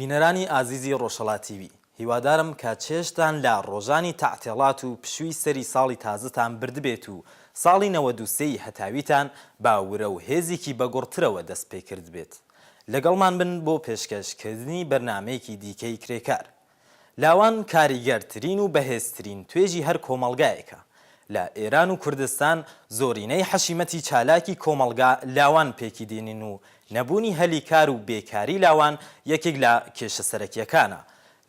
بینەرانی ئازیزی ڕۆژهەڵاتیوی هیوادارم کە چێشتان لە ڕۆژانی تەعتیڵات و پشووی سەری ساڵی تازتان بردبێت و ساڵی 93 هەتاویتان باورە و هێزێکی بەگوڕترەوە دەست پێ کرد بێت. لەگەڵمان بن بۆ پێشکەشکردنی بەرنامەیەکی دیکەی کرێکار. لاوان کاریگەرترین و بەهێزترین توێژی هەر کۆمەڵگایەکە. لە ئێران و کوردستان زۆرینەی حەشیمەتی چالاکی کۆمەڵگا لاوان پێکی دێنین و نەبوونی هەلی کار و بێکاری لاوان یەکێک لە کێشە سەرەکیەکانە.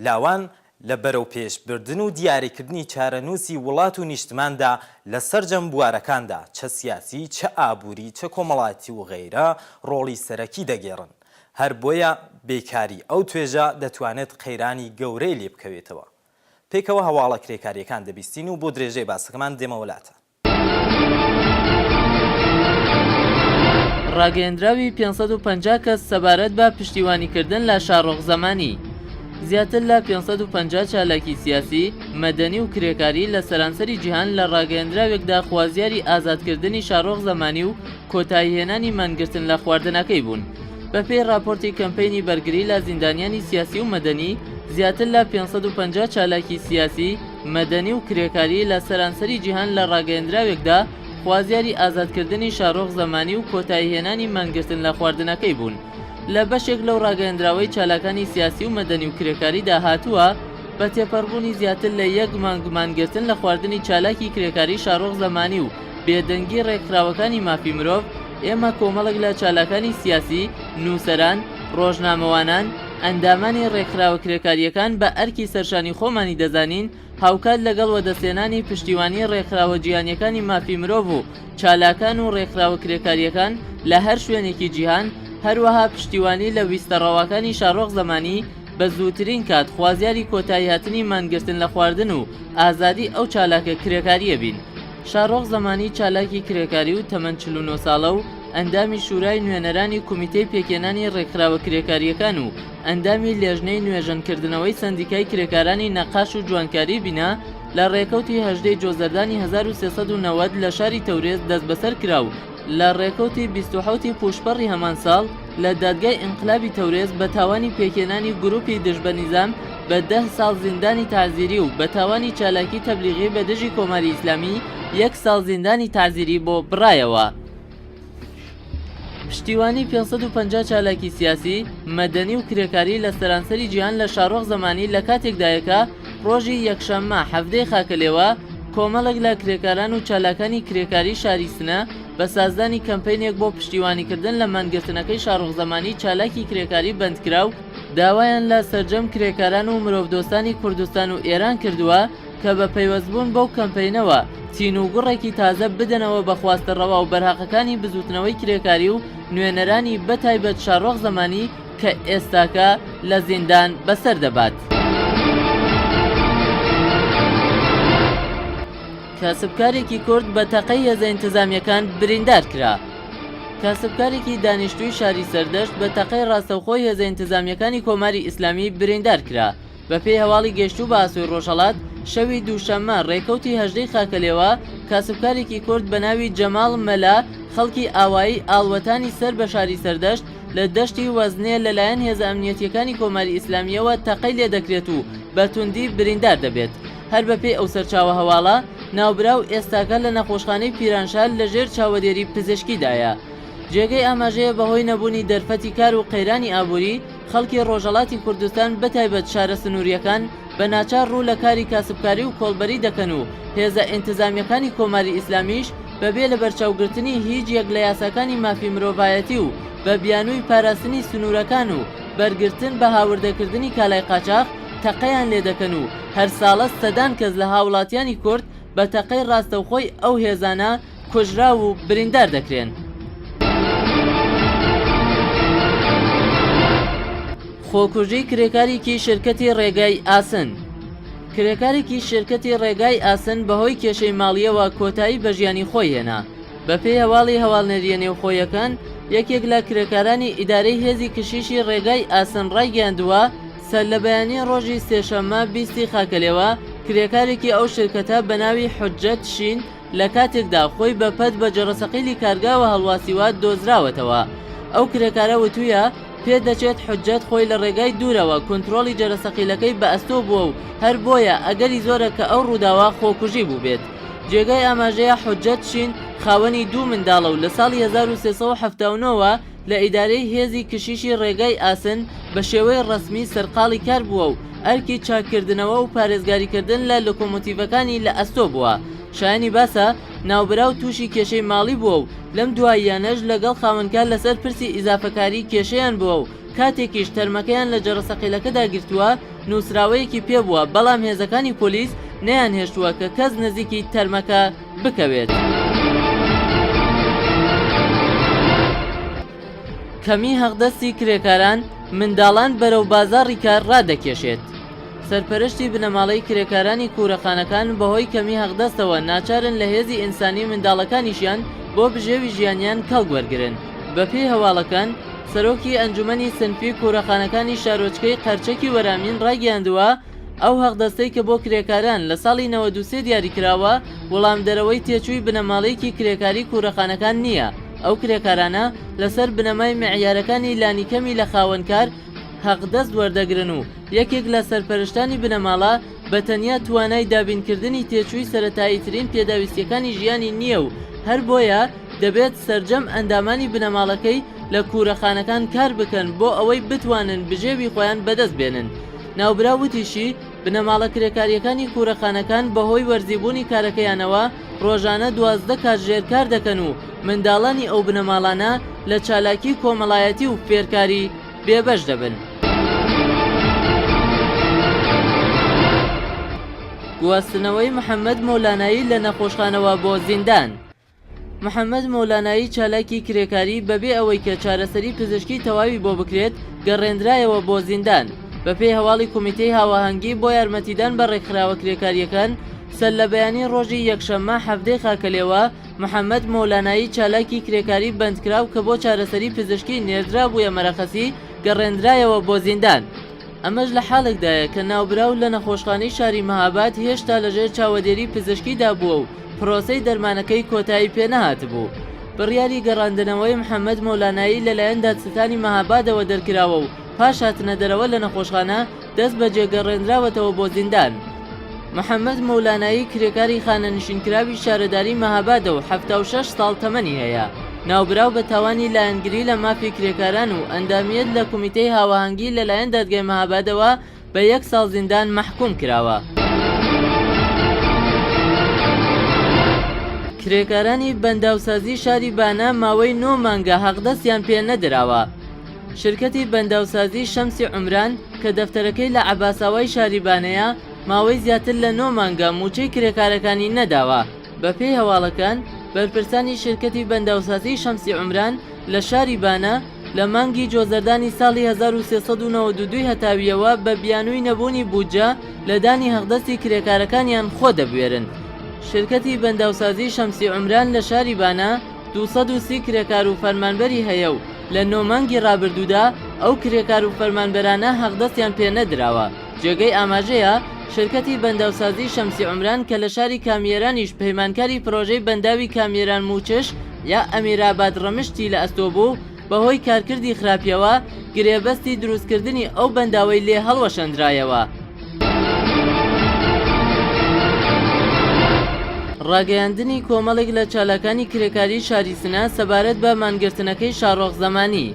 لاوان لە بەرەو پێشبردن و دیاریکردنی چارەنووسی وڵات و نیشتماندا لە سەرجەم بوارەکاندا چە سیاسی، چە ئابووری، چە کۆمەڵاتی و غەیرە ڕۆڵی سەرەکی دەگێڕن. هەر بۆیە بێکاری ئەو توێژە دەتوانێت قەیرانی گەورەی لێ بکەوێتەوە. پێکەوە هەواڵە کرێکاریەکان دەبیستین و بۆ درێژەی باسەکەمان دێمە وڵاتە. ڕاگەیەندراوی 550 کەس سەبارەت بە پشتیوانیکردن لە شارۆخ زەمانی. زیاتر لە 550 چالاکی سیاسی، مەدەنی و کرێکاری لە سەرانسەری جیهان لە ڕاگەیەندراوێکدا خوازیاری ئازادکردنی شارۆخ زەمانی و کۆتاییهێنانی مانگرتن لە خواردنەکەی بوون. بەپێی راپۆرتی کەمپینی بەرگری لە زیندانیانی سیاسی و مەدەنی، زیاتر لە 550 چالاکی سیاسی، مەدەنی و کرێکاری لە سەرانسەری جیهان لە ڕاگەیەندراوێکدا خوازیاری ئازادکردنی شارۆخ زەمانی و کۆتاییهێنانی مانگرتن لە خواردنەکەی بوون. لە بەشێک لەو ڕاگەیەندراوەی چالاکانی سیاسی و مەدەنی و کرێکاریدا هاتووە بە تێپەڕبوونی زیاتر لە 1 مانگ مانگرتن لە خواردنی چالاکی کرێکاری شارۆخ زەمانی و بێدەنگی ڕێکخراوەکانی مافی مرۆڤ. ئێمە کۆمەڵێک لە چالاکانی سیاسی، نووسەران، ڕۆژنامەوانان، ئەندامانی ڕێکخراوە کرێکاریەکان بە ئەرکی سەرشانی خۆمانی دەزانین هاوکات لەگەڵ وەدەسێنانی پشتیوانی ڕێکخراوە جیهانیەکانی مافی مرۆڤ و چالاکان و ڕێکخراوە کرێکاریەکان لە هەر شوێنێکی جیهان، هەروەها پشتیوانی لە ویستەڕەوەکانی شارۆخ زەمانی بە زووترین کات خوازیاری کۆتایی هاتنی مانگرتن لە خواردن و ئازادی ئەو چالاکە کرێکاریە بین. شارۆخ زەمانی چالاکی کرێکاری و تەمەن 49 ساڵە و ئەندامی شورای نوێنەرانی کۆمیتەی پێکێنانی ڕێکخراوە کرێکاریەکان و ئەندامی لێژنەی نوێژەنکردنەوەی سەندیکای کرێکارانی نەقاش و جوانکاری بینە لە ڕێکەوتی 18 جۆزەردانی 1390 لە شاری تەورێز دەست بەسەر کرا و لە ڕێکەوتی 27 پوشپەڕی هەمان ساڵ لە دادگای ئینقلابی تەورێز بە تاوانی پێکێنانی گروپی دژبەنیزام بە 10 ساڵ زیندانی تعزیری و بە تاوانی چالاکی تەبلیغی بە دژی کۆماری ئیسلامی 1 ساڵ زیندانی تعزیری بۆ بڕایەوە. پشتیوانی 550 چالاکی سیاسی، مەدەنی و کرێکاری لە سەرانسەری جیهان لە شارۆخ زەمانی لە کاتێکدایەکە ڕۆژی یەکشەممە هەفتەی خاکەلێوە کۆمەڵێک لە کرێکاران و چالاکانی کرێکاری شاری سنە بە سازدانی کەمپینێک بۆ پشتیوانیکردن لە مانگرتنەکەی شارۆخ زەمانی چالاکی کرێکاری بەندکرا و داوایان لە سەرجەم کرێکاران و مرۆڤدۆستانی کوردستان و ئێران کردووە کە بە پەیوەستبوون بەو کەمپینەوە تین و گوڕێکی تازە بدەنەوە بە خواستەڕەوە و بەرهەقەکانی بزوتنەوەی کرێکاری و نوێنەرانی بەتایبەت شارۆخ زەمانی کە ئێستاکە لە زیندان بەسەر دەبات. کاسبکارێکی کورد بە تەقەی هێزە ئینتیزامیەکان بریندار کرا. کاسبکارێکی دانیشتووی شاری سەردەشت بە تەقەی ڕاستەوخۆی هێزە ئینتیزامیەکانی کۆماری ئیسلامی بریندار کرا. بەپێی هەواڵی گەشتوو بە ئاسووی ڕۆژهەڵات شەوی دووشەممە ڕێکەوتی 18 خاکەلێوە کاسبکارێکی کورد بە ناوی جەماڵ مەلا خەڵکی ئاوایی ئاڵوەتانی سەر بە شاری سەردەشت لە دەشتی وەزنێ لەلایەن هێزە ئەمنیەتیەکانی کۆماری ئیسلامیەوە تەقەی لێ دەکرێت و بە توندی بریندار دەبێت. هەر بەپێی ئەو سەرچاوە هەواڵە ناوبراو ئێستاکە لە نەخۆشخانەی پیرانشار لەژێر چاوەدێری پزیشکیدایە. جێگەی ئاماژەیە بەهۆی نەبوونی دەرفەتی کار و قەیرانی ئابووری خەڵکی ڕۆژهەڵاتی کوردستان بەتایبەت شارە سنووریەکان بە ناچار ڕوو لە کاری کاسبکاری و کۆڵبەری دەکەن و هێزە ئینتیزامیەکانی کۆماری ئیسلامیش بەبێ لە بەرچاوگرتنی هیچ یەک لە یاساکانی مافی مرۆڤایەتی و بە بیانووی پاراستنی سنوورەکان و بەرگرتن بە هاوردەکردنی کالای قاچاق تەقەیان لێ دەکەن و هەر ساڵە سەدان کەس لە هاوڵاتیانی کورد بە تەقەی ڕاستەوخۆی ئەو هێزانە کوژرا و بریندار دەکرێن. خۆکوژی کرێکارێکی شرکەتی ڕێگای ئاسن. کرێکارێکی شرکەتی ڕێگای ئاسن بەهۆی کێشەی ماڵیەوە کۆتایی بە ژیانی خۆی هێنا. بەپێی هەواڵی هەواڵنەریە نێوخۆیەکان یەکێک لە کرێکارانی ئیدارەی هێزی کشیشی ڕێگای ئاسن ڕایگەیاندووە سەر لە بەیانی ڕۆژی سێشەممە 20 خاکەلێوە کرێکارێکی ئەو شرکەتە بە ناوی حوجەت شین لە کاتێکدا خۆی بەپەت بە جەڕەسەقیلی کارگاوە هەڵواسیوە دۆزراوەتەوە. ئەو کرێکارە وتوویە پێدەچێت حجەت خۆی لە ڕێگای دوورەوە کۆنتترۆلی جەرەسەقیلەکەی بە ئەستۆ بووە و هەر بۆیە ئەگەری زۆرە کە ئەو ڕووداوە خۆکوژی بوو بێت. جێگای ئاماژەیە حجەت شین خاوەنی دوو منداڵە و لە ساڵی 1379ەوە لە ئیدارەی هێزی کشیشی ڕێگای ئاسن بە شێوەی ڕسمی سەرقاڵی کار بووە و ئەرکی چاکردنەوە و پارێزگاریکردن لە لۆکۆمۆتیڤەکانی لە ئەستۆ بووە. شایانی باسە ناوبرا و تووشی کێشەی ماڵی بووە و لەم دواییانەش لەگەڵ خاوەنکار لەسەر پرسی ئیزافەکاری کێشەیان بووە و کاتێکیش تەرمەکەیان لە جەرەسەقیلەکەدا گرتووە نووسراوەیەکی پێبووە، بەڵام هێزەکانی پۆلیس نەیان هێشتووە کە کەس نزیکی تەرمەکە بکەوێت. کەمی هەغدەستی کرێکاران منداڵان بەرەو بازاڕی کار ڕادەکێشێت. سەرپەرشتی بنەماڵەی کرێکارانی کوورەخانەکان بەهۆی کەمی هەغدەستەوە ناچارن لە هێزی ئینسانی منداڵەکانیشیان بۆ بژێوی ژیانیان کەڵگوەرگرن. بە پێی هەواڵەکان سەرۆکی ئەنجومەنی سنفی کوورەخانەکانی شارۆچکەی قەرچەکی وەرامین ڕاگەیاندووە ئەو هەغدەستەی کە بۆ کرێکاران لە ساڵی 93 دیاریکراوە وەڵام دەرەوەی تێچووی بنەماڵەیەکی کرێکاری کوورەخانەکان نییە. ئەو کرێکارانە لەسەر بنەمای معیارەکانی لانیکەمی لە خاوەنکار هەغدەست وەردەگرن و یەکێک لە سەرپەرشتانی بنەماڵە بە تەنیا توانای دابینکردنی تێچووی سەرەتاییترین پێداویستیەکانی ژیانی نییە و هەر بۆیە دەبێت سەرجەم ئەندامانی بنەماڵەکەی لە کوورەخانەکان کار بکەن بۆ ئەوەی بتوانن بژێوی خۆیان بەدەست بێنن. ناوبرا وتیشی بنەماڵە کرێکاریەکانی کوورەخانەکان بەهۆی وەرزیبوونی کارەکەیانەوە ڕۆژانە 12 کاتژێر کار دەکەن و منداڵانی ئەو بنەماڵانە لە چالاکی کۆمەڵایەتی و فێرکاری بێبەش دەبن. گواستنەوەی محەممەد مەولانایی لە نەخۆشخانەوە بۆ زیندان. محەممەد مەولانایی چالاکی کرێکاری بەبێ ئەوەی کە چارەسەری پزیشکی تەواوی بۆ بکرێت گەڕێنرایەوە بۆ زیندان. بە پێی هەواڵی کۆمیتەی هاوەهەنگی بۆ یارمەتیدان بە ڕێکخراوە کرێکاریەکان سەر لە بەیانی ڕۆژی یەکشەممە هەفتەی خاکەلێوە محەممەد مەولانایی چالاکی کرێکاری بەندکراو کە بۆ چارەسەری پزیشکی نێردرا بووە مەرەخەسی گەڕێنرایەوە بۆ زیندان. ئەمەش لە حاڵێکدایە کە ناوبراو لە نەخۆشخانەی شاری مەهاباد هێشتا لەژێر چاوەدێری پزیشکیدا بووە و پرۆسەی دەرمانەکەی کۆتایی پێنەهات بوو. بڕیاری گەڕاندنەوەی محەممەد مەولانایی لەلایەن دادستانی مەهابادەوە دەرکراوە و پاش هاتنە دەرەوە لە نەخۆشخانە دەست بە جێگەڕێنراوەتەوە بۆ زیندان. محەممەد مەولانایی کرێکاری خانە نشینکراوی شارەداری مەهابادە و 76 ساڵ تەمەنی هەیە. ناوبراو بە تاوانی لایەنگری لە مافی کرێکاران و ئەندامیت لە کۆمیتەی هاوەهەنگی لەلایەن دادگای مەهابادەوە بە 1 ساڵ زیندان مەحکوم کراوە. کرێکارانی بەنداوسازی شاری بانە ماوەی 9 مانگە هەغدەستیان پێ نەدراوە. شرکەتی بەنداوسازی شەمسی عومران کە دەفتەرەکەی لە عەباساوای شاری بانەیە ماوەی زیاتر لە 9 مانگە موچەی کرێکارەکانی نەداوە. بە پێی هەواڵەکان بەرپرسانی شرکەتی بەنداوسازی شەمسی عومران لە شاری بانە لە مانگی جۆزەردانی ساڵی 1392 هەتاویەوە بە بیانووی نەبوونی بودجە لە دانی هەغدەستی کرێکارەکانیان خۆ دەبوێرن. شرکەتی بەنداوسازی شەمسی عومران لە شاری بانە 230 کرێکار و فەرمانبەری هەیە و لە 9 مانگی ڕابردوودا ئەو کرێکار و فەرمانبەرانە هەغدەستیان پێ نەدراوە. جێگەی ئاماژەیە شرکەتی بەنداوسازی شەمسی عومران کە لە شاری کامیێرانیش پەیمانکاری پرۆژەی بەنداوی کامیێران موچش یا ئەمیراباد ڕەمشتی لە ئەستۆ بوو بەهۆی کارکردی خراپیەوە گرێبەستی دروستکردنی ئەو بەنداوەی لێ هەڵوەشەندرایەوە. ڕاگەیاندنی کۆمەڵێک لە چالاکانی کرێکاری شاری سنە سەبارەت بە مانگرتنەکەی شارۆخ زەمانی.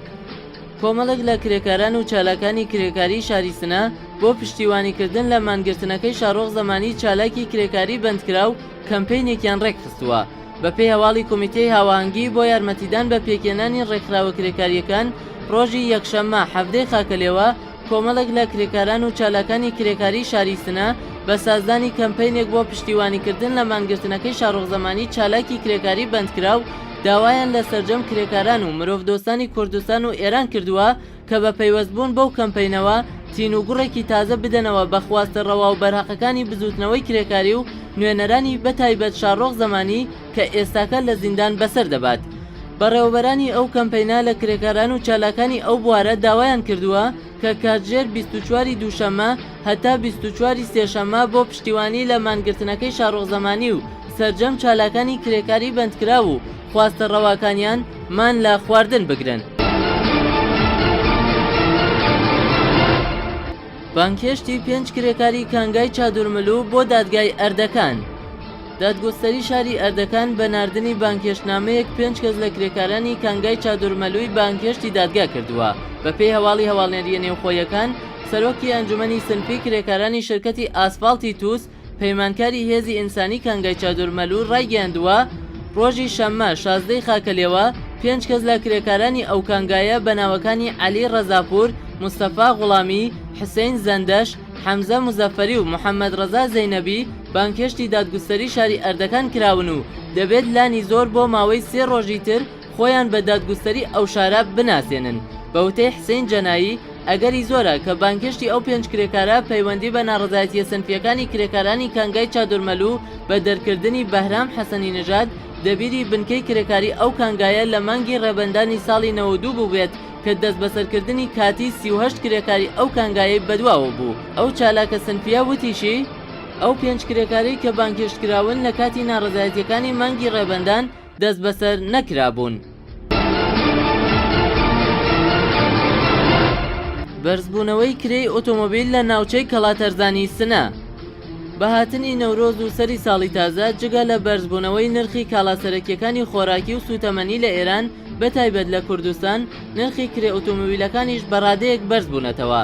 کۆمەڵێک لە کرێکاران و چالاکانی کرێکاری شاری سنە بۆ پشتیوانیکردن لە مانگرتنەکەی شارۆخ زەمانی چالاکی کرێکاری بەندکراو کەمپینێکیان ڕێکخستووە. بە پێی هەواڵی کۆمیتەی هاوەهەنگی بۆ یارمەتیدان بە پێکێنانی ڕێکخراوە کرێکاریەکان ڕۆژی یەکشەممە هەفتەی خاکەلێوە کۆمەڵێک لە کرێکاران و چالاکانی کرێکاری شاری سنە بە سازدانی کەمپینێک بۆ پشتیوانیکردن لە مانگرتنەکەی شارۆخ زەمانی چالاکی کرێکاری بەندکراو داوایان لە سەرجەم کرێکاران و مرۆڤدۆستانی کوردستان و ئێران کردووە کە بە پەیوەستبوون بەو کەمپینەوە تین و گوڕێکی تازە بدەنەوە بە خواستە ڕەوا و بەرهەقەکانی بزوتنەوەی کرێکاری و نوێنەرانی بەتایبەت شارۆخ زەمانی کە ئێستاکە لە زیندان بەسەر دەبات. بەڕێوەبەرانی ئەو کەمپینە لە کرێکاران و چالاکانی ئەو بوارە داوایان کردووە کە کاتژێر 24 دووشەممە هەتا 24 سێشەممە بۆ پشتیوانی لە مانگرتنەکەی شارۆخ زەمانی و سەرجەم چالاکانی کرێکاری بەندکرا و خواستە ڕەواکانیان مان لە خواردن بگرن. بانکێشتی 5 کرێکاری کانگای چادورملو بۆ دادگای ئەردەکان. دادگۆستەری شاری ئەردەکان بە ناردنی بانکێشتنامەیەک 5 کەس لە کرێکارانی کانگای چادورمەلوی بانکێشتی دادگا کردووە. بەپێی هەواڵی هەواڵنێریە نێوخۆیەکان، سەرۆکی ئەنجومەنی سنفی کرێکارانی شرکەتی ئاسفالتی تووس پەیمانکاری هێزی ئینسانی کانگای چادورمەلو ڕایگەیاندووە ڕۆژی شەممە 16 خاکەلێوە 5 کەس لە کرێکارانی ئەو کانگایە بە ناوەکانی عەلی ڕەزاپور، مستەفا غوڵامی، حسەین زەندەش، حەمزە مزەفەری و محەممەد ڕەزا زەینەبی بانکێشتی دادگوستەری شاری ئەردەکان کراون و دەبێت لانی زۆر بۆ ماوەی 3 ڕۆژی تر خۆیان بە دادگوستەری ئەو شارە بناسێنن. بەوتەی حسەین جەنایی ئەگەری زۆرە کە بانکێشتی ئەو 5 کرێکارە پەیوەندی بە ناڕەزایەتیە سنفیەکانی کرێکارانی کانگای چادورمەلو بە دەرکردنی بەهرام حەسەنی نژاد دەبیری بنکەی کرێکاری ئەو کانگایە لە مانگی ڕێبەندانی ساڵی 92 بووبێت کە دەست بەسەرکردنی کاتی 38 کرێکاری ئەو کانگایە بەدواوە بوو. ئەو چالاکە سنفیا وتیشی ئەو 5 کرێکاری کە بانکێشتکراون لە کاتی ناڕەزایەتیەکانی مانگی ڕێبەندان دەست بەسەر نەکرابوون. بەرزبوونەوەی کرێی ئۆتۆمۆبیل لە ناوچەی کەڵاتەرزانی سنە. بەهاتنی نەورۆز و سەری ساڵی تازە جگە لە بەرزبوونەوەی نرخی کاڵاسەرەکیەکانی خۆراکی و سوتەمەنی لە ئێران بەتایبەت لە کوردستان، نرخی کرێ ئۆتۆمۆبیلەکانیش بەڕادەیەک بەرز بوونەتەوە.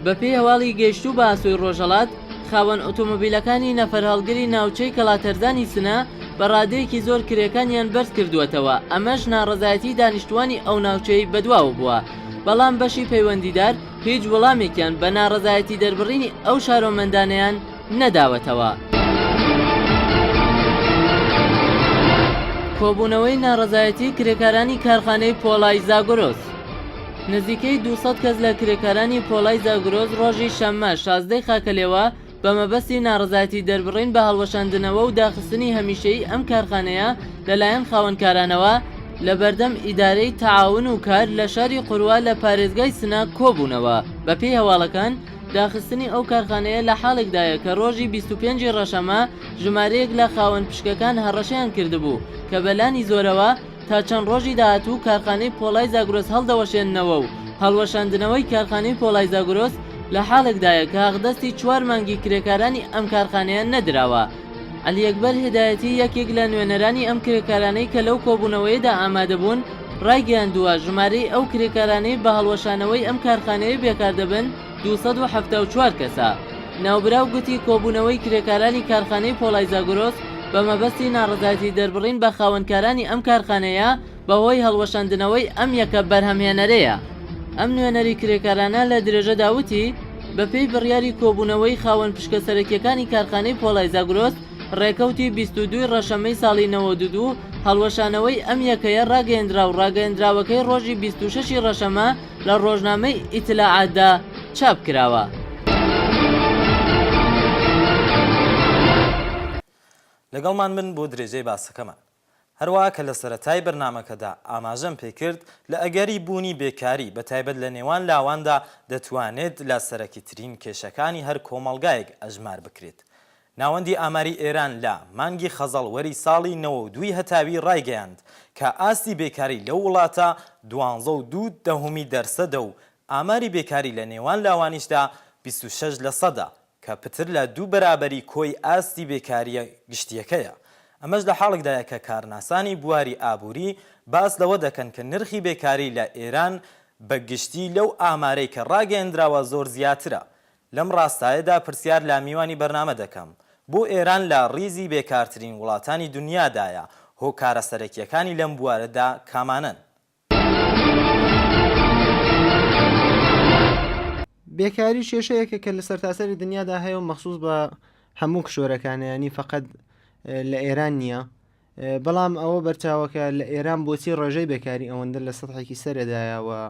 بەپێی هەواڵی گەیشتوو بە ئاسۆی ڕۆژهەڵات، خاوەن ئۆتۆمۆبیلەکانی نەفەرهەڵگری ناوچەی کەڵاتەرزانی سنە بەڕادەیەکی زۆر کرێکانیان بەرز کردووەتەوە. ئەمەش ناڕەزایەتی دانیشتوانی ئەو ناوچەی بەدواوە بووە. بەڵام بەشی پەیوەندیدار هیچ وەڵامێکیان بە ناڕەزایەتی دەربڕینی ئەو شارۆمەندانەیان نەداوەتەوە. کۆبوونەوەی ناڕەزایەتی کرێکارانی کارخانەی پۆڵای زاگرۆس. نزیکەی 200 کەس لە کرێکارانی پۆڵای زاگرۆس ڕۆژی شەممە 16 خاکەلێوە بە مەبەستی ناڕەزایەتی دەربڕین بە هەڵوەشاندنەوە و داخستنی هەمیشەی ئەم کارخانەیە لەلایەن خاوەنکارانەوە لە بەردەم ئیدارەی تەعاون و کار لە شاری قوروا لە پارێزگای سنە کۆبوونەوە. بەپێی هەواڵەکان، داخستنی ئەو کارخانەیە لە حاڵێکدایە کە ڕۆژی 25 ڕەشەمە ژمارەیەک لە خاوەن پشکەکان هەڕەشەیان کردبوو کە بەلانی زۆرەوە تا چەند ڕۆژی داهاتوو کارخانەی پۆڵای زاگرۆس هەڵدەوەشێننەوە و هەڵوەشاندنەوەی کارخانەی پۆڵای زاگرۆس لە حاڵێکدایە کە هەغدەستی 4 مانگی کرێکارانی ئەم کارخانەیە نەدراوە. عەلی ئەکبەر هیدایەتی یەکێک لە نوێنەرانی ئەم کرێکارانەی کە لەو کۆبوونەوەیەدا ئامادەبوون ڕایگەیاندووە ژمارەی ئەو کرێکارانەی بە هەڵوەشانەوەی ئەم کارخانەیە بێکار دەبن 274 کەسە. ناوبراو گوتی کۆبوونەوەی کرێکارانی کارخانەی پۆڵای زاگرۆس بە مەبەستی ناڕەزایەتی دەربڕین بە خاوەنکارانی ئەم کارخانەیە بەهۆی هەڵوەشاندنەوەی ئەم یەکە بەرهەمهێنەرەیە. ئەم نوێنەری کرێکارانە لە درێژەدا وتی بەپێی بڕیاری کۆبوونەوەی خاوەن پشکە سەرەکیەکانی کارخانەی پۆڵای زاگرۆس ڕێکەوتی 22 ڕەشەمەی ساڵی 92 هەڵوەشانەوەی ئەم یەکەیە ڕاگەیەندرا و ڕاگەیەندراوەکەی ڕۆژی 26 ڕەشەمە لە ڕۆژنامەی ئیتلاعاتدا چاپ کراوە. لەگەڵمان من بۆ درێژەی باسەکەمان. هەروەها کە لە سەرەتای بەرنامەکەدا ئاماژەم پێکرد لە ئەگەری بوونی بێکاری بە تایبەت لە نێوان لاواندا دەتوانێت لە سەرەکیترین کێشەکانی هەر کۆمەڵگایەک ئەژمار بکرێت. ناوەندی ئاماری ئێران لە مانگی خەزەڵوەری ساڵی 92 هەتاوی ڕایگەیاند کە ئاستی بێکاری لەو وڵاتە 12.2% و ئاماری بێکاری لە نێوان لاوانیشدا 26% کە پتر لە 2 بەرابەری کۆی ئاستی بێکاریە گشتیەکەیە. ئەمەش لە حاڵێکدایە کە کارناسانی بواری ئابووری باس لەوە دەکەن کە نرخی بێکاری لە ئێران بە گشتی لەو ئامارەی کە ڕاگەیەندراوە زۆر زیاترە. لەم ڕاستایەدا پرسیار لە میوانی بەرنامە دەکەم بۆ ئێران لە ڕیزی بێکارترین وڵاتانی دنیادایە هۆکارە سەرەکیەکانی لەم بوارەدا کامانن؟ بێکاری کێشەیەکە کە لە سەرتاسەری دنیادا هەیە و مەخصوص بە هەموو کشۆرەکانیانی فقط لە ئێران نییە، بەڵام ئەوە بەرچاوەکە لە ئێران بۆچی ڕێژەی بێکاری ئەوەندە لە سەطحێکی سەرێدایەوە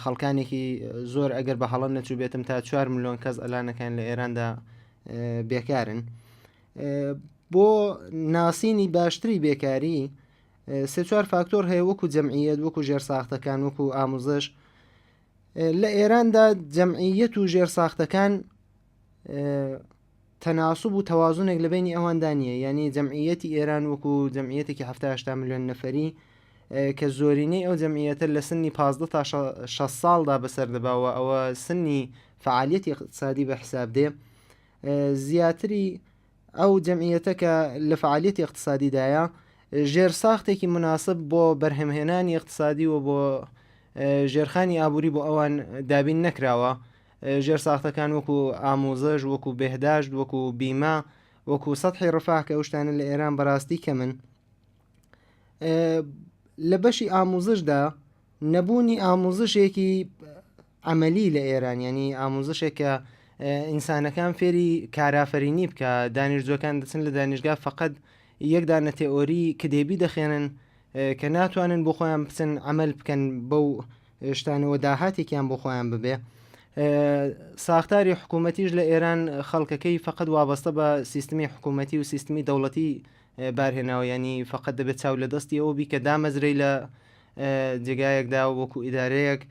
خەڵکانێکی زۆر ئەگەر بە هەڵم نەچوو بێتم تا 4 ملیۆن کەس ئەلانەکان لە ئێراندا بێکارن. بۆ ناسینی باشتری بێکاری 3-4 فاکتۆر هەیە وەکو جەمعیەت، وەکو ژێرساختەکان، وەکو ئاموزش. لە ئێراندا جەمعیەت و ژێرساختەکان تەناسب و تەوازونێک لە بینی ئەواندا نییە، یعنی جەمعیەتی ئێران وەکو جەمعیەتێکی 70 ملیۆن نەفەری کە زۆرینەی ئەو جەمعیەتە لە سنی 15 تا 6 ساڵدا بەسەر دەباوە، ئەوە سنی فعالیەتی اقتصادی بە حساب دێ زیاتری ئەو جەمعیەتە کە لە فعالیەتی اقتصادیدایە ژێرساختێکی مناسب بۆ بەرهەمهێنانی اقتصادی و بۆ ژێرخانی ئابووری بۆ ئەوان دابین نەکراوە ژێرساختەکان وەکو ئامۆزەش وەکو بێهداشت وەکو بیما وەکو سەدحی ڕفاح کە ئەو شتانە لە ئێران بەڕاستی کە من لە بەشی ئاموزشدا نەبوونی ئاموزشێکی عملی لە ئێران ینی ئاموزشێک کە ئینسانەکان فێری کارافرینی بکە دانیشتوەکان دەچن لە دانیشگا فقط یەکدانە تێئۆری کدێبی دەخێنن کە ناتوانن بۆ خۆیان بچن عمل بکەن بەو شتانەوە داهاتێکیان بۆ خۆیان ببێ ساختاری حکوومەتیش لە ئێران خەڵکەکەی فقط وابەستە بە سیستمی حکوومەتی و سیستمی دەوڵەتی بارهێناوە ینی فقط دەبێت چاو لە دەستی ئەوە بی کە دامەزرەی لە جێگایەکدا وەکو ئیدارەیەک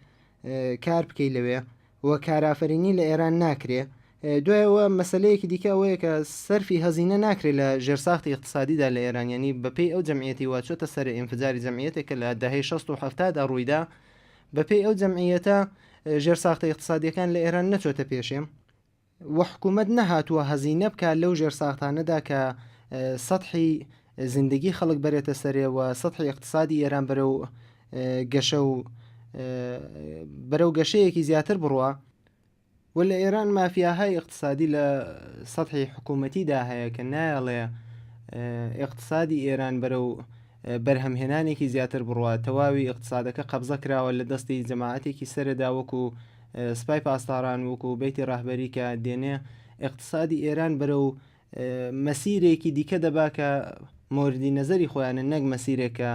کار بکەی لەوێ وە کارافرینی لە ئێران ناکرێ دوایەوە مەسلەیەکی دیکە ئەوەیە کە سەرفی هەزینە ناکرێت لە ژێرساختی اقتصادیدا لە ئێران ینی بەپێی ئەو جەمعیەتی واچۆتە سەر ئینفجاری جەمعیەتێکە لە دەهەی 1970دا ڕوویدا بەپێی ئەو جەمعیەتە ژێرساختی اقتصادیەکان لە ئێران نەچۆتە پێشێم و حکوومەت نەهاتووە هەزینە بکات لەو ژێرساختانەدا کە سەدحی زیندگی خەڵک بەرێتە سەرێەوە سەدحی اقتصادی ئێران بەرەو گەشەیەکی زیاتر بڕوە و لە ئێران مافیاهای اقتصادی لە سەدحی حکوومەتیدا هەیە کە نایڵێ اقتصادی ئێران بەرەو بەرهەمهێنانێکی زیاتر بڕوە تەواوی اقتصادەکە قەبزە کراوە لە دەستی جەماعەتێکی سەردا وەکو سپای پاسداران وەکو بەیتی ڕاهبەری کە دێنێ اقتصادی ئێران بەرەو مەسیرێکی دیکە دەبا کە موردی نەزەری خۆیانە نەک مەسیرێکە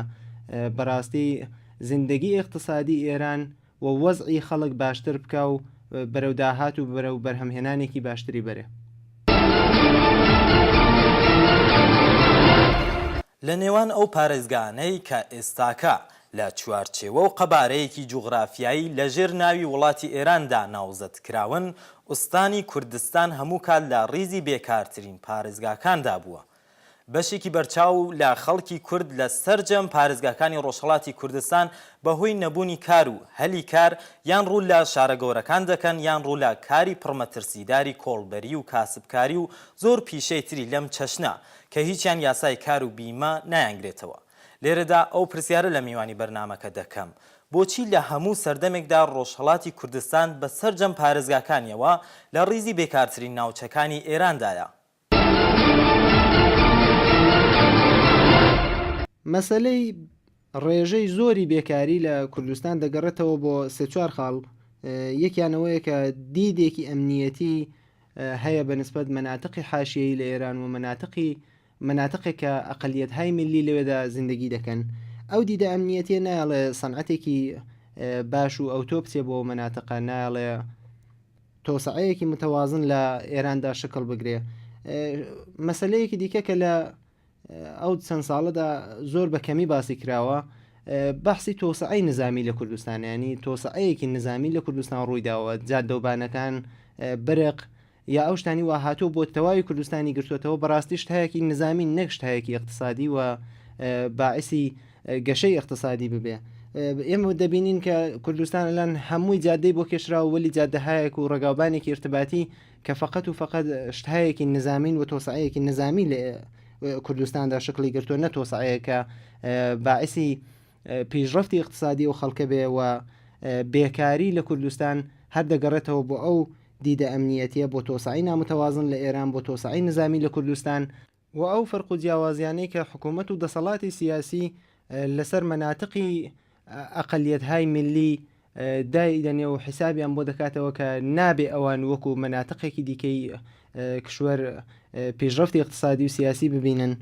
بەڕاستی زیندگی اقتصادی ئێران و وەزعی خەڵک باشتر بکە و بەرەو داهات و بەرەو بەرهەمهێنانێکی باشتری بەرێ لە نێوان ئەو پارێزگانەی کە ئێستاکە لە چوارچێوە و قەبارەیەکی جوغرافیایی لەژێر ناوی وڵاتی ئێراندا ناوزەت کراون ئوستانی کوردستان هەموو کات لە ڕیزی بێکارترین پارێزگاکاندا بووە بەشێکی بەرچاو لە خەڵکی کورد لە سەرجەم پارێزگاکانی ڕۆژهەڵاتی کوردستان بەهۆی نەبوونی کار و هەلی کار یان ڕوو لە شارە گەورەکان دەکەن یان ڕوو لە کاری پڕمەترسیداری کۆڵبەری و کاسبکاری و زۆر پیشەی تری لەم چەشنە کە هیچیان یاسای کار و بیمە نایانگرێتەوە لێرەدا ئەو پرسیارە لە میوانی بەرنامەکە دەکەم بۆچی لە هەموو سەردەمێکدا ڕۆژهەڵاتی کوردستان بە سەرجەم پارێزگاکانیەوە لە ڕیزی بێکارترین ناوچەکانی ئێراندایە مەسلەی ڕێژەی زۆری بێکاری لە کوردستان دەگەڕێتەوە بۆ 3-4 خاڵ یەکیانەوەیە کە دیدێکی ئەمنیەتی هەیە بەنسبەت مەناتقی حاشیەی لە ئێران و مناتقێک کە ئەقەلیەتهای ملی لەوێدا زیندگی دەکەن ئەو دیدە ئەمنیەتیە نایڵێ سەنعەتێکی باش و ئەو تۆ بچێ بۆ مناتقە نایڵێ تۆسعەیەکی متەوازن لە ئێراندا شکل بگرێ مەسلەیەکی دیکە کە لە ئەو چەند ساڵەدا زۆر بە کەمی باسی کراوە بەحسی تۆسعەی نظامی لە کوردستان ینی تۆسعەیەکی نظامی لە کوردستان ڕوویداوە جادەوبانەکان برق یا ئەو شتانی وا هاتوو بۆ تەواوی کوردستانی گرتوێتەوە بەڕاستی شتایەکی نظامی نەک شتایەکی اقتصادی و باعثی گەشەی اقتصادی ببێ ئێمە دەبینین کە کوردستان لەن هەمووی جادەی بۆ کێشرا و وەلی جادەهایەک و ڕێگاوبانێکی ارتباطی کە فقط و فقط شتایەکی نظامین و تۆسعەیەکی نظامی لە کوردستاندا شکلی گرتووە نەتۆسعەیەکە باعثی پیشرفتی اقتصادی و خەڵکە بێ و بێکاری لە کوردستان هەر دەگەڕێتەوە بۆ ئەو دیدە ئەمنیەتیە بۆ تۆسعی نامتەوازن لە ئێران بۆ تۆسعی نظامی لە کوردستان و ئەو فەرق و جیاوازیانەی کە حکوومەت و دەسەڵاتی سیاسی لەسەر مەناتقی ئەقەلیەتهای ملی دایدەنێ و حیسابیان بۆ دەکاتەوە کە نابێ ئەوان وەکو مەناتقێکی دیکەی کشوەر پیشرفتی اقتصادی و سیاسی ببینن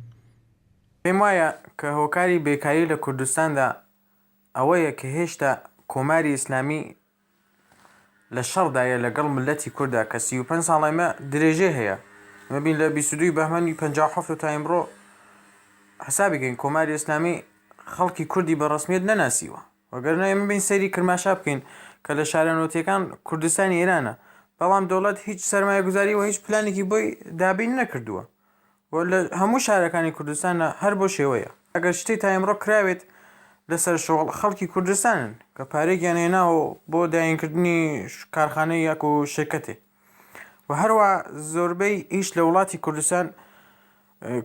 پێم وایە کە هۆکاری بێکاری لە کوردستاندا ئەوەیە کە هێشتا کۆماری ئیسلامی لە شەڕدایە لەگەڵ ملەتی کووردا کە 35 ساڵایمە درێژێ هەیە مەبین لە 22 بەهمەنی 57 تا ئیمڕۆ حسابیکەین کۆماری ئیسلامی خەڵکی کوردی بە ڕسمیت نەناسیوە وەگەرنە ئێمە بین سەیری کرماشا بکەین کە لە شارەنۆتیەکان کوردستانی ئێرانە بەڵام دەوڵەت هیچ سەرمایە گوزاری و هیچ پلانێکی بۆی دابین نەکردووە و لە هەموو شارەکانی کوردستانە هەر بۆ شێوەیە ئەگەر شتەی تا ئێمڕۆ کراوێت لەسەر شغل خەڵکی کوردستانن کە پارێکیان هێناوە بۆ داینکردنی کارخانەی یاک و شرکەتێ و هەروە زۆربەی ئیش لە وڵاتی کوردستان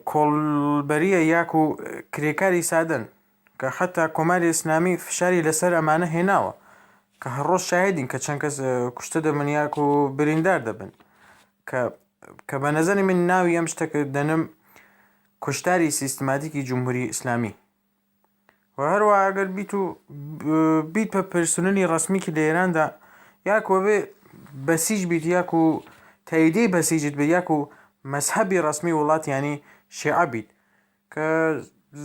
کۆڵبەریە یاک و کرێکاری سادن کە حتا کۆماری ئیسلامی فشاری لەسەر ئەمانە هێناوە کە هەڕۆژ شاهدین کە چەند کەس کوشتە دەبن یاک و بریندار دەبن کە بە نەزەری من ناوی ئەم شتەکە دەنم کوشتاری سیستماتیکی جمهوری ئیسلامی و هەروە ئەگەر بیت بە پرسنلی ڕسمیکی لە ئێراندا یاکوە بێ بەسیج بیت یاک و تاییدەی بەسیجت بێ یاک و مەسحەبی ڕسمی وڵات ینی شیعە بیت کە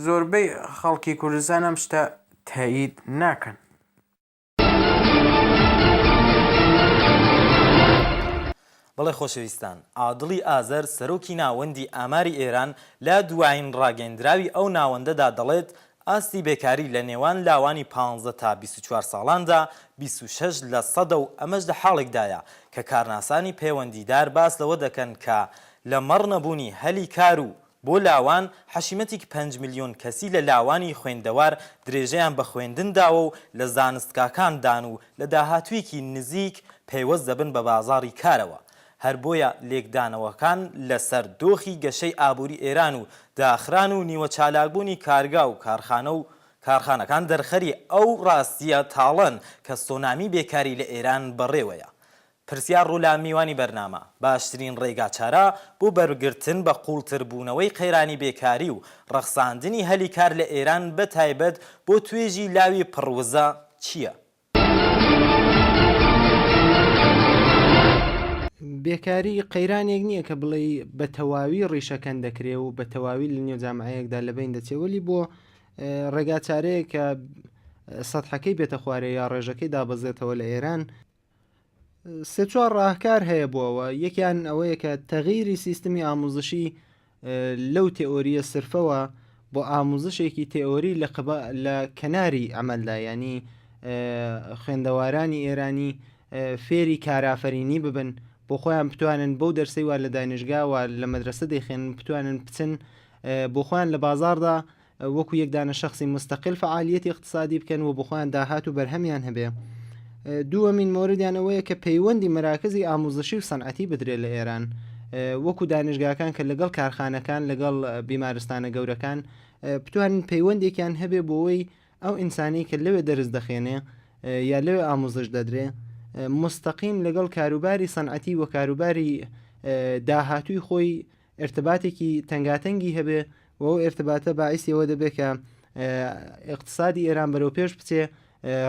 زۆربەی خەڵکی کوردستان ئەم شتە تایید ناکەن. بەڵێ خۆشەویستان، عادڵی ئازەر سەرۆکی ناوەندی ئاماری ئێران لە دوایین ڕاگەیەندراوی ئەو ناوەندەدا دەڵێت ئاستی بێکاری لە نێوان لاوانی 15 تا 24 ساڵاندا 26 لە سەدە و ئەمەش لە حاڵێکدایە کە کارناسانی پەیوەندیدار باس لەوە دەکەن کە لە مەڕ نەبوونی هەلی کار و بۆ لاوان حەشیمەتێک 5 میلیۆن کەسی لە لاوانی خوێندەوار درێژەیان بە خوێندن داوە و لە زانستگاکاندان و لە داهاتوویەکی نزیک پەیوەست دەبن بە بازاڕی کارەوە. هەر بۆیە لێکدانەوەکان لەسەر دۆخی گەشەی ئابووری ئێران و داخران و نیوە چالاکبوونی کارگا و کارخانەکان دەرخەری ئەو ڕاستیە تاڵن کە سۆنامی بێکاری لە ئێران بەڕێوەیە. پرسیار ڕوولا میوانی بەرنامە باشترین ڕێگا چارە بۆ بەرگرتن بە قوڵتربوونەوەی قەیرانی بێکاری و ڕەخساندنی هەلی کار لە ئێران بە تایبەت بۆ توێژی لاوی پڕوزە چییە؟ بێکاری قەیرانێک نییە کە بڵێ بە تەواوی ڕیشەکەن دەکرێ و بە تەواوی لە نێو جامعەیەکدا لەبین دەچێوەلی بۆ ڕێگاچارەیە کە سەدحەکەی بێتە خوارێ یا ڕێژەکەی دابەزێتەوە لە ئێران سێ چوار ڕاهکار هەیە بووەوە. یەکیان ئەوەیە کە تەغییری سیستمی ئاموزشی لەو تێئۆریە سرفەوە بۆ ئاموزشێکی تێئۆری لە کەناری ئەمەلدا، ینی خوێندەوارانی ئێرانی فێری کارافەرینی ببن بۆ خۆیان بتوانن بەو دەرسەی وا لە دانیشگاوە لە مەدرسە دەیخێنن بتوانن بچن بۆ خۆیان لە بازاردا وەکو یەکدانە شخصی مستەقل فعالیەتی اقتصادی بکەن و بۆ خۆیان داهات و بەرهەمیان هەبێ. دووەمین مۆردیان ئەوەیە کە پەیوەندی مەراکزی ئاموزشی و سەنعەتی بدرێت لە ئێران وەکو دانیشگاکان کە لەگەڵ کارخانەکان لەگەڵ بیمارستانە گەورەکان بتوانن پەیوەندێکیان هەبێ بۆەوەی ئەو ئینسانی کە لەوێ دەرس دەخێنێ یا لەوێ ئاموزش دەدرێ مستەقیم لەگەڵ کاروباری سەنعەتی و کاروباری داهاتووی خۆی ارتباتێکی تەنگاتەنگی هەبێ و ئەو ارتباتە باعیسیەوە دەبێت کە اقتصادی ئێران بەرەو پێش بچێ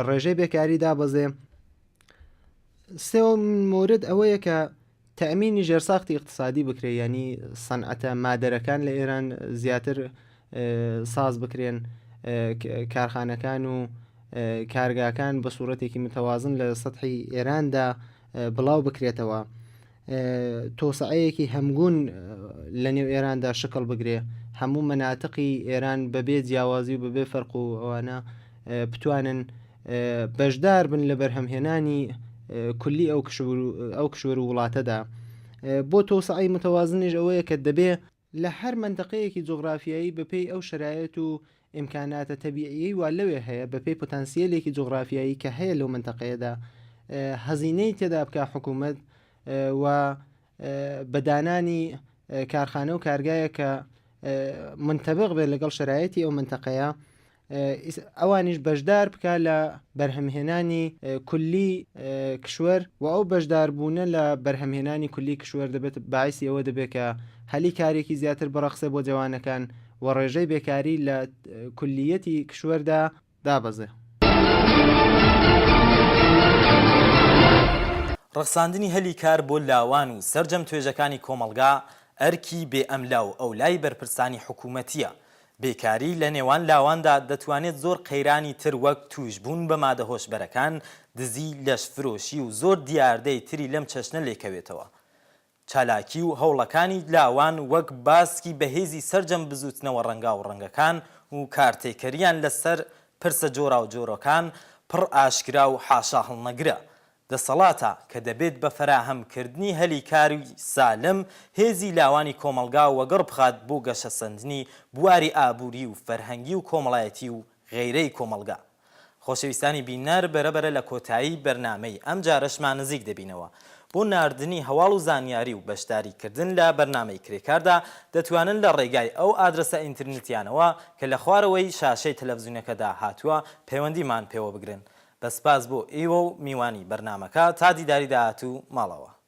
ڕێژەی بێکاری دابەزێ. سێوەم مورد ئەوەیە کە تەمینی ژێرساختی اقتصادی بکرێ، ینی سەنعەتە مادەرەکان لە ئێران زیاتر ساز بکرێن، کارخانەکان و کارگاکان بە سوورەتێکی متەوازن لە سەطحی ئێراندا بڵاو بکرێتەوە، تۆسعەیەکی هەمگون لە نێو ئێراندا شکل بگرێ، هەموو مەناتقی ئێران بەبێ جیاوازی و بەبێ فەرق و ئەوانە بتوانن بەشدار بن لە بەرهەمهێنانی کولی ئەو کشور و وڵاتەدا. بۆ تۆسعی متەوازنیش ئەوەیە کە دەبێ لە هەر منتەقەیەکی جغرافیایی بەپێی ئەو شرایەت و ئیمکاناتە تەبیعی وا لەوێ هەیە، بەپێی پۆتەنسیێلێکی جغرافیایی کە هەیە لەو منتەقەیەدا هەزینەی تێدا بکە حکوومەت و بەدانانی کارخانە و کارگایە کە منتەبق بێت لەگەڵ شرایەتی ئەو منتەقەیە، ئەوانیش بەشدار بکە لە بەرهەمهێنانی کولی کشوەر و ئەو بەشداربوونە لە بەرهەمهێنانی کولی کشوەر دەبێت باعیسی ئەوە دەبێت کە هەلی کارێکی زیاتر بەڕەخسێ بۆ جوانەکان و ڕێژەی بێکاری لە کولیەتی کشوەردا دابەزێ. ڕەخساندنی هەلی کار بۆ لاوان و سەرجەم توێژەکانی کۆمەڵگا ئەرکی بێ ئەملا و ئەو لای بەرپرسانی حکوومەتیە. بێکاری لە نێوان لاواندا دەتوانێت زۆر قەیرانی تر وەک توشبوون بە مادە هۆشبەرەکان، دزی، لەشفرۆشی و زۆر دیاردەی تری لەم چەشنە لێکەوێتەوە. چالاکی و هەوڵەکانی لاوان وەک باسکی بەهێزی سەرجەم بزوتنەوە ڕەنگا و ڕەنگەکان و کارتێکەریان لەسەر پرسە جۆرا و جۆرەکان پڕ ئاشکرا و حاشا هەڵنەگرە. دەسەڵاتە کە دەبێت بە فەراهەمکردنی هەلی کاری سالم هێزی لاوانی کۆمەلگا وەگەڕ بخات بۆ گەشەسەندنی بواری ئابووری و فەرهەنگی و کۆمەڵایەتی و غەیرەی کۆمەڵگا. خۆشەویستانی بینەر بەرەبەرە لە کۆتایی بەرنامەی ئەم جارەشمان نزیک دەبینەوە. بۆ ناردنی هەواڵ و زانیاری و بەشداریکردن لە بەرنامەی کرێکاردا دەتوانن لە ڕێگای ئەو ئادرسە ئینترنێتیانەوە کە لە خوارەوەی شاشەی تەلەڤیزیونەکەدا هاتووە پەیوەندیمان پێوە بگرن. بەسپاس بۆ ئێوە و میوانی بەرنامەکە تا دیداری داهاتوو ماڵەوە.